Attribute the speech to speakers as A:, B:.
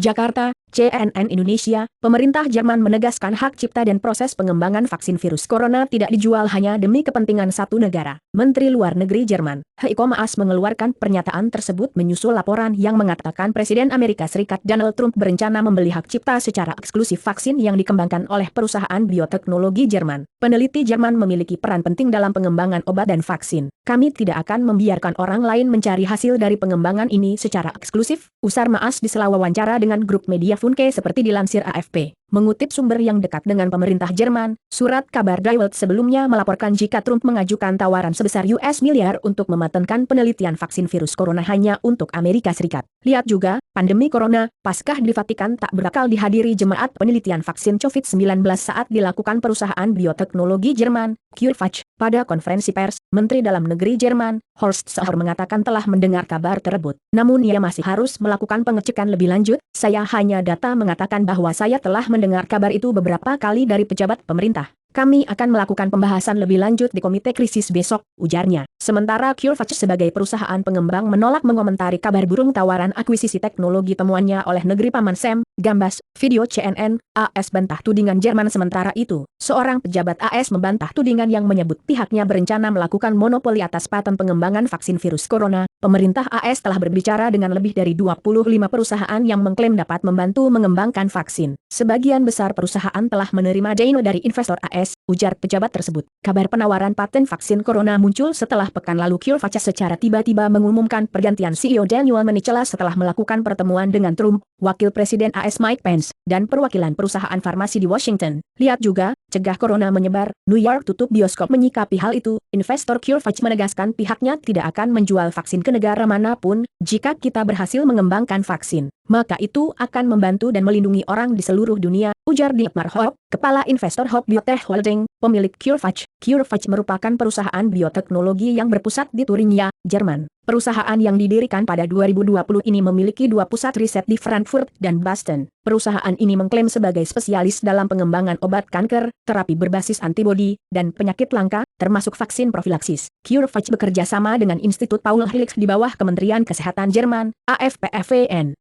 A: Jakarta, CNN Indonesia, pemerintah Jerman menegaskan hak cipta dan proses pengembangan vaksin virus corona tidak dijual hanya demi kepentingan satu negara. Menteri Luar Negeri Jerman, Heiko Maas mengeluarkan pernyataan tersebut menyusul laporan yang mengatakan Presiden Amerika Serikat Donald Trump berencana membeli hak cipta secara eksklusif vaksin yang dikembangkan oleh perusahaan bioteknologi Jerman. Peneliti Jerman memiliki peran penting dalam pengembangan obat dan vaksin. Kami tidak akan membiarkan orang lain mencari hasil dari pengembangan ini secara eksklusif, usar Maas di sela wawancara dengan grup media Funke seperti dilansir AFP. Mengutip sumber yang dekat dengan pemerintah Jerman, surat kabar Die Welt sebelumnya melaporkan jika Trump mengajukan tawaran sebesar US miliar untuk mematenkan penelitian vaksin virus corona hanya untuk Amerika Serikat. Lihat juga, pandemi corona, Paskah di Vatikan tak berakal dihadiri jemaat penelitian vaksin COVID-19 saat dilakukan perusahaan bioteknologi Jerman, CureVac. Pada konferensi pers, Menteri Dalam Negeri Jerman, Horst Seehofer mengatakan telah mendengar kabar tersebut. Namun ia masih harus melakukan pengecekan lebih lanjut. Saya hanya data mengatakan bahwa saya telah mendengar kabar itu beberapa kali dari pejabat pemerintah. Kami akan melakukan pembahasan lebih lanjut di komite krisis besok, ujarnya. Sementara CureVac sebagai perusahaan pengembang menolak mengomentari kabar burung tawaran akuisisi teknologi temuannya oleh negeri Paman Sam, Gambas, video CNN, AS bantah tudingan Jerman. Sementara itu, seorang pejabat AS membantah tudingan yang menyebut pihaknya berencana melakukan monopoli atas paten pengembangan vaksin virus corona. Pemerintah AS telah berbicara dengan lebih dari 25 perusahaan yang mengklaim dapat membantu mengembangkan vaksin. Sebagian besar perusahaan telah menerima dana dari investor AS, ujar pejabat tersebut. Kabar penawaran paten vaksin corona muncul setelah pekan lalu CureVac secara tiba-tiba mengumumkan pergantian CEO Daniel Menicella setelah melakukan pertemuan dengan Trump, Wakil Presiden AS Mike Pence, dan perwakilan perusahaan farmasi di Washington. Lihat juga, cegah corona menyebar, New York tutup bioskop. Menyikapi hal itu, investor CureVac menegaskan pihaknya tidak akan menjual vaksin ke negara manapun. Jika kita berhasil mengembangkan vaksin, maka itu akan membantu dan melindungi orang di seluruh dunia, ujar Dietmar Hopp, kepala investor Hopp Biotech Holding, pemilik CureVac. CureVac merupakan perusahaan bioteknologi yang berpusat di Thuringia, Jerman. Perusahaan yang didirikan pada 2020 ini memiliki 2 pusat riset di Frankfurt dan Boston. Perusahaan ini mengklaim sebagai spesialis dalam pengembangan obat kanker, terapi berbasis antibodi, dan penyakit langka, termasuk vaksin profilaksis. CureVac bekerja sama dengan Institut Paul Helix di bawah Kementerian Kesehatan Jerman, AFPFVN.